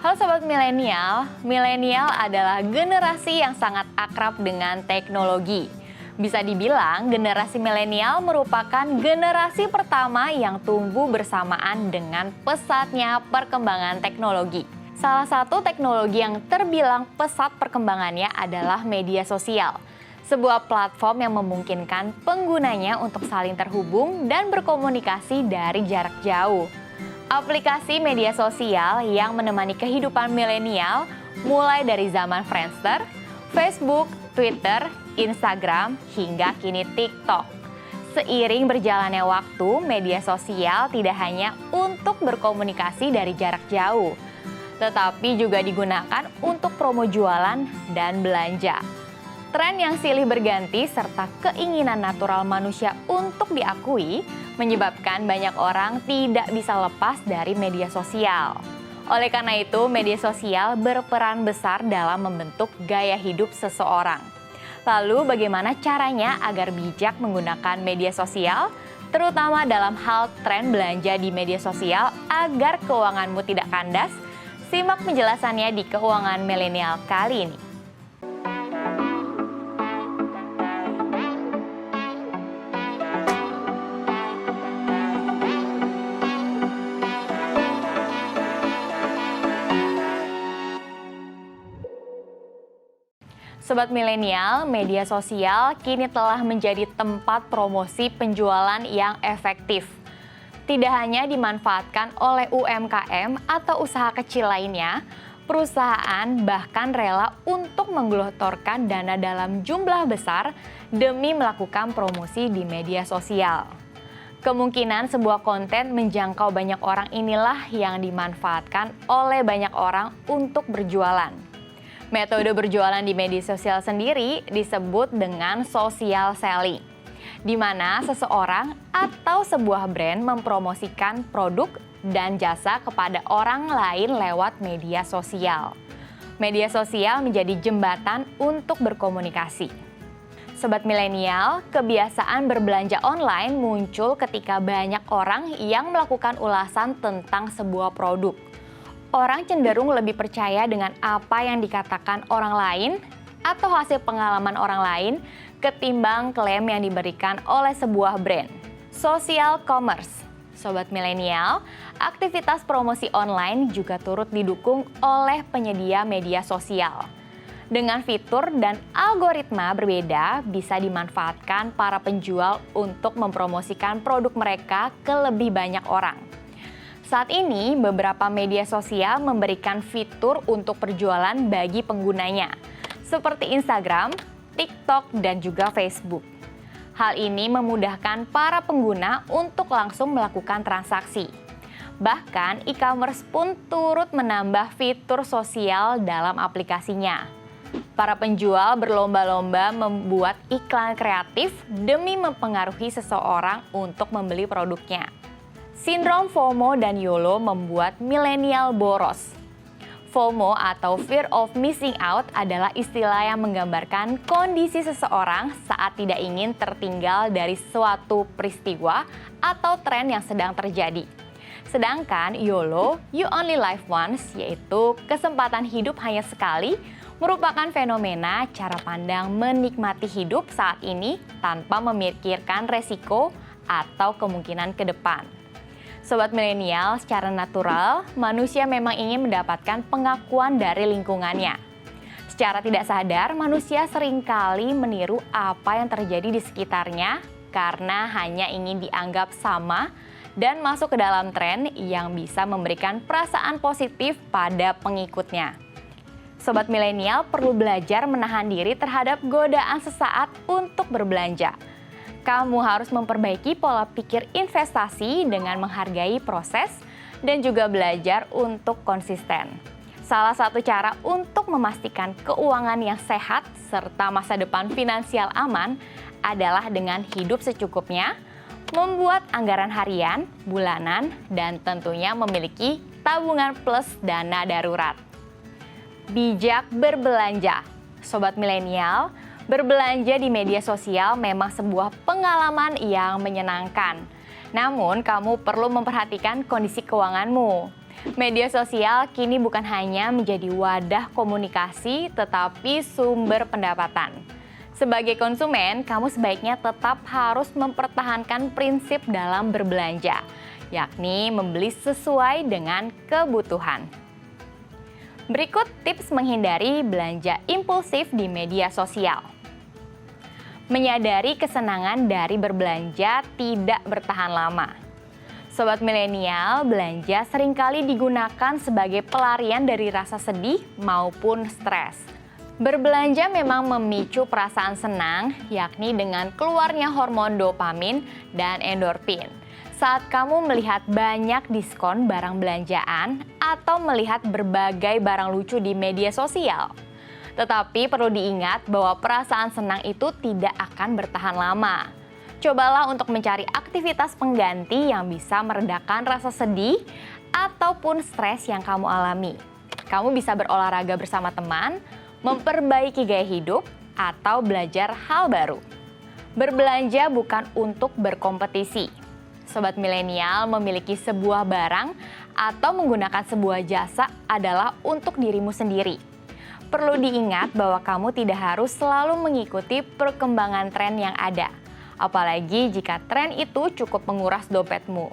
Halo Sobat Milenial, milenial adalah generasi yang sangat akrab dengan teknologi. Bisa dibilang generasi milenial merupakan generasi pertama yang tumbuh bersamaan dengan pesatnya perkembangan teknologi. Salah satu teknologi yang terbilang pesat perkembangannya adalah media sosial. Sebuah platform yang memungkinkan penggunanya untuk saling terhubung dan berkomunikasi dari jarak jauh. Aplikasi media sosial yang menemani kehidupan milenial mulai dari zaman Friendster, Facebook, Twitter, Instagram, hingga kini TikTok. Seiring berjalannya waktu, media sosial tidak hanya untuk berkomunikasi dari jarak jauh, tetapi juga digunakan untuk promo jualan dan belanja. Tren yang silih berganti serta keinginan natural manusia untuk diakui menyebabkan banyak orang tidak bisa lepas dari media sosial. Oleh karena itu, media sosial berperan besar dalam membentuk gaya hidup seseorang. Lalu bagaimana caranya agar bijak menggunakan media sosial, terutama dalam hal tren belanja di media sosial agar keuanganmu tidak kandas? Simak penjelasannya di Keuangan Milenial kali ini. Sobat milenial, media sosial kini telah menjadi tempat promosi penjualan yang efektif. Tidak hanya dimanfaatkan oleh UMKM atau usaha kecil lainnya, perusahaan bahkan rela untuk menggelontorkan dana dalam jumlah besar demi melakukan promosi di media sosial. Kemungkinan sebuah konten menjangkau banyak orang inilah yang dimanfaatkan oleh banyak orang untuk berjualan. Metode berjualan di media sosial sendiri disebut dengan social selling, di mana seseorang atau sebuah brand mempromosikan produk dan jasa kepada orang lain lewat media sosial. Media sosial menjadi jembatan untuk berkomunikasi. Sobat milenial, kebiasaan berbelanja online muncul ketika banyak orang yang melakukan ulasan tentang sebuah produk. Orang cenderung lebih percaya dengan apa yang dikatakan orang lain atau hasil pengalaman orang lain ketimbang klaim yang diberikan oleh sebuah brand. Social commerce. Sobat milenial, aktivitas promosi online juga turut didukung oleh penyedia media sosial. Dengan fitur dan algoritma berbeda, bisa dimanfaatkan para penjual untuk mempromosikan produk mereka ke lebih banyak orang. Saat ini, beberapa media sosial memberikan fitur untuk perjualan bagi penggunanya, seperti Instagram, TikTok, dan juga Facebook. Hal ini memudahkan para pengguna untuk langsung melakukan transaksi. Bahkan, e-commerce pun turut menambah fitur sosial dalam aplikasinya. Para penjual berlomba-lomba membuat iklan kreatif demi mempengaruhi seseorang untuk membeli produknya. Sindrom FOMO dan YOLO membuat milenial boros. FOMO atau Fear of Missing Out adalah istilah yang menggambarkan kondisi seseorang saat tidak ingin tertinggal dari suatu peristiwa atau tren yang sedang terjadi. Sedangkan YOLO, You Only Live Once, yaitu kesempatan hidup hanya sekali, merupakan fenomena cara pandang menikmati hidup saat ini tanpa memikirkan resiko atau kemungkinan ke depan. Sobat milenial, secara natural, manusia memang ingin mendapatkan pengakuan dari lingkungannya. Secara tidak sadar, manusia seringkali meniru apa yang terjadi di sekitarnya karena hanya ingin dianggap sama dan masuk ke dalam tren yang bisa memberikan perasaan positif pada pengikutnya. Sobat milenial perlu belajar menahan diri terhadap godaan sesaat untuk berbelanja. Kamu harus memperbaiki pola pikir investasi dengan menghargai proses dan juga belajar untuk konsisten. Salah satu cara untuk memastikan keuangan yang sehat serta masa depan finansial aman adalah dengan hidup secukupnya, membuat anggaran harian, bulanan, dan tentunya memiliki tabungan plus dana darurat. Bijak berbelanja. Sobat milenial, berbelanja di media sosial memang sebuah pengalaman yang menyenangkan. Namun, kamu perlu memperhatikan kondisi keuanganmu. Media sosial kini bukan hanya menjadi wadah komunikasi, tetapi sumber pendapatan. Sebagai konsumen, kamu sebaiknya tetap harus mempertahankan prinsip dalam berbelanja, yakni membeli sesuai dengan kebutuhan. Berikut tips menghindari belanja impulsif di media sosial. Menyadari kesenangan dari berbelanja tidak bertahan lama. Sobat milenial, belanja seringkali digunakan sebagai pelarian dari rasa sedih maupun stres. Berbelanja memang memicu perasaan senang, yakni dengan keluarnya hormon dopamin dan endorfin. Saat kamu melihat banyak diskon barang belanjaan atau melihat berbagai barang lucu di media sosial. Tetapi perlu diingat bahwa perasaan senang itu tidak akan bertahan lama. Cobalah untuk mencari aktivitas pengganti yang bisa meredakan rasa sedih ataupun stres yang kamu alami. Kamu bisa berolahraga bersama teman, memperbaiki gaya hidup, atau belajar hal baru. Berbelanja bukan untuk berkompetisi. Sobat milenial, memiliki sebuah barang atau menggunakan sebuah jasa adalah untuk dirimu sendiri. Perlu diingat bahwa kamu tidak harus selalu mengikuti perkembangan tren yang ada. Apalagi jika tren itu cukup menguras dompetmu.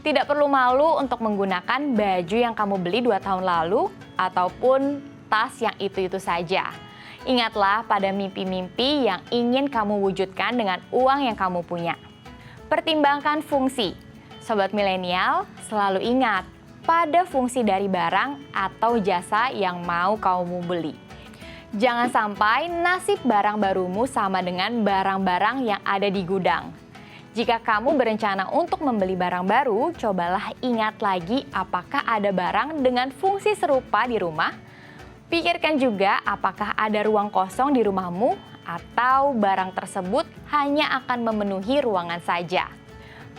Tidak perlu malu untuk menggunakan baju yang kamu beli 2 tahun lalu ataupun tas yang itu-itu saja. Ingatlah pada mimpi-mimpi yang ingin kamu wujudkan dengan uang yang kamu punya. Pertimbangkan fungsi. Sobat milenial, selalu ingat pada fungsi dari barang atau jasa yang mau kamu beli. Jangan sampai nasib barang barumu sama dengan barang-barang yang ada di gudang. Jika kamu berencana untuk membeli barang baru, cobalah ingat lagi apakah ada barang dengan fungsi serupa di rumah. Pikirkan juga apakah ada ruang kosong di rumahmu atau barang tersebut hanya akan memenuhi ruangan saja.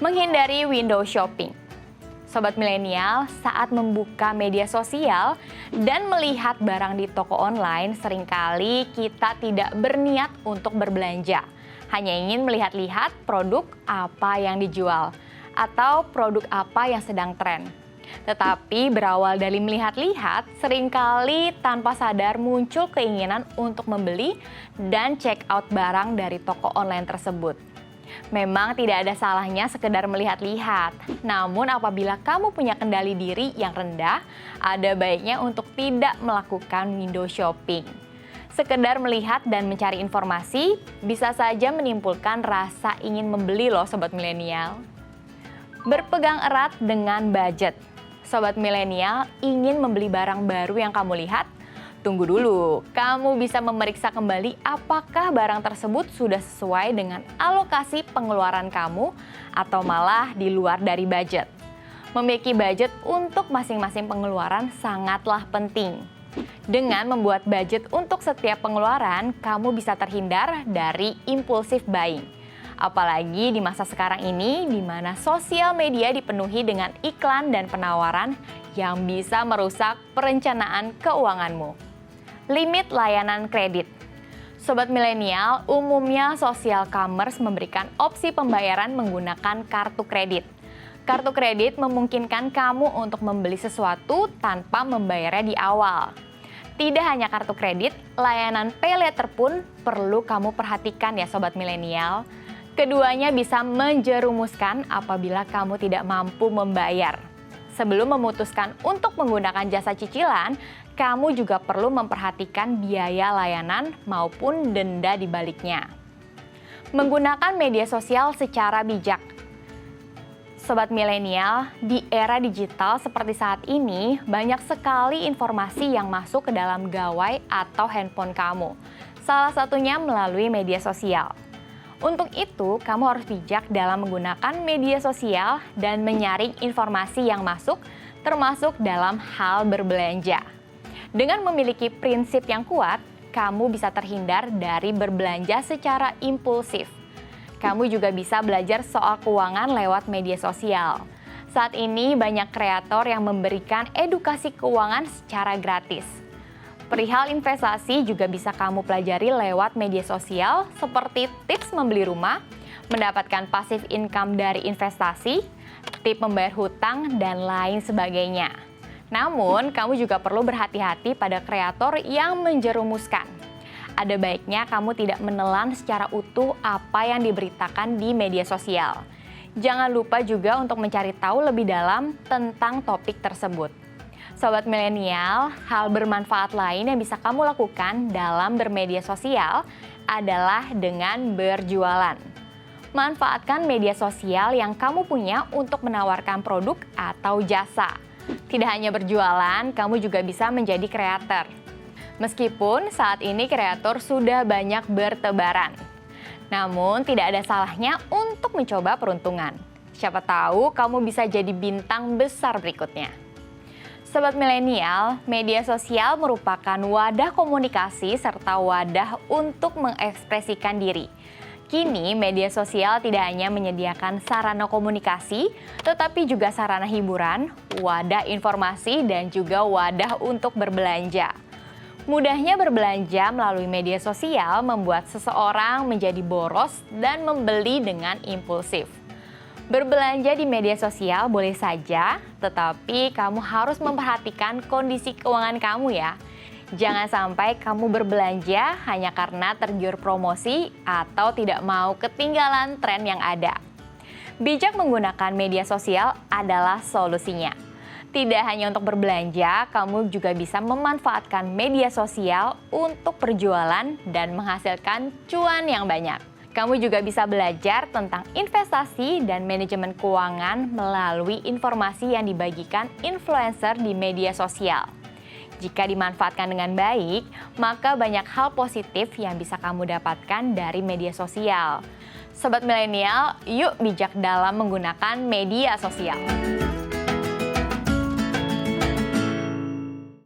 Menghindari window shopping. Sobat milenial, saat membuka media sosial dan melihat barang di toko online, seringkali kita tidak berniat untuk berbelanja. Hanya ingin melihat-lihat produk apa yang dijual atau produk apa yang sedang tren. Tetapi berawal dari melihat-lihat, seringkali tanpa sadar muncul keinginan untuk membeli dan check out barang dari toko online tersebut. Memang tidak ada salahnya sekedar melihat-lihat, namun apabila kamu punya kendali diri yang rendah, ada baiknya untuk tidak melakukan window shopping. Sekedar melihat dan mencari informasi bisa saja menimbulkan rasa ingin membeli loh sobat milenial. Berpegang erat dengan budget. Sobat milenial ingin membeli barang baru yang kamu lihat? Tunggu dulu, kamu bisa memeriksa kembali apakah barang tersebut sudah sesuai dengan alokasi pengeluaran kamu atau malah di luar dari budget. Memiliki budget untuk masing-masing pengeluaran sangatlah penting. Dengan membuat budget untuk setiap pengeluaran, kamu bisa terhindar dari impulsif buying. Apalagi di masa sekarang ini, di mana sosial media dipenuhi dengan iklan dan penawaran yang bisa merusak perencanaan keuanganmu. Limit layanan kredit. Sobat milenial, umumnya social commerce memberikan opsi pembayaran menggunakan kartu kredit. Kartu kredit memungkinkan kamu untuk membeli sesuatu tanpa membayarnya di awal. Tidak hanya kartu kredit, layanan pay later pun perlu kamu perhatikan ya sobat milenial. Keduanya bisa menjerumuskan apabila kamu tidak mampu membayar. Sebelum memutuskan untuk menggunakan jasa cicilan, kamu juga perlu memperhatikan biaya layanan maupun denda di baliknya. Menggunakan media sosial secara bijak. Sobat milenial, di era digital seperti saat ini, banyak sekali informasi yang masuk ke dalam gawai atau handphone kamu. Salah satunya melalui media sosial. Untuk itu, kamu harus bijak dalam menggunakan media sosial dan menyaring informasi yang masuk, termasuk dalam hal berbelanja. Dengan memiliki prinsip yang kuat, kamu bisa terhindar dari berbelanja secara impulsif. Kamu juga bisa belajar soal keuangan lewat media sosial. Saat ini banyak kreator yang memberikan edukasi keuangan secara gratis. Perihal investasi juga bisa kamu pelajari lewat media sosial seperti tips membeli rumah, mendapatkan passive income dari investasi, tips membayar hutang, dan lain sebagainya. Namun, kamu juga perlu berhati-hati pada kreator yang menjerumuskan. Ada baiknya kamu tidak menelan secara utuh apa yang diberitakan di media sosial. Jangan lupa juga untuk mencari tahu lebih dalam tentang topik tersebut. Sobat milenial, hal bermanfaat lain yang bisa kamu lakukan dalam bermedia sosial adalah dengan berjualan. Manfaatkan media sosial yang kamu punya untuk menawarkan produk atau jasa. Tidak hanya berjualan, kamu juga bisa menjadi kreator. Meskipun saat ini kreator sudah banyak bertebaran. Namun tidak ada salahnya untuk mencoba peruntungan. Siapa tahu kamu bisa jadi bintang besar berikutnya. Sobat milenial, media sosial merupakan wadah komunikasi serta wadah untuk mengekspresikan diri. Kini media sosial tidak hanya menyediakan sarana komunikasi, tetapi juga sarana hiburan, wadah informasi, dan juga wadah untuk berbelanja. Mudahnya berbelanja melalui media sosial membuat seseorang menjadi boros dan membeli dengan impulsif. Berbelanja di media sosial boleh saja, tetapi kamu harus memperhatikan kondisi keuangan kamu ya. Jangan sampai kamu berbelanja hanya karena tergiur promosi atau tidak mau ketinggalan tren yang ada. Bijak menggunakan media sosial adalah solusinya. Tidak hanya untuk berbelanja, kamu juga bisa memanfaatkan media sosial untuk berjualan dan menghasilkan cuan yang banyak. Kamu juga bisa belajar tentang investasi dan manajemen keuangan melalui informasi yang dibagikan influencer di media sosial. Jika dimanfaatkan dengan baik, maka banyak hal positif yang bisa kamu dapatkan dari media sosial. Sobat milenial, yuk bijak dalam menggunakan media sosial.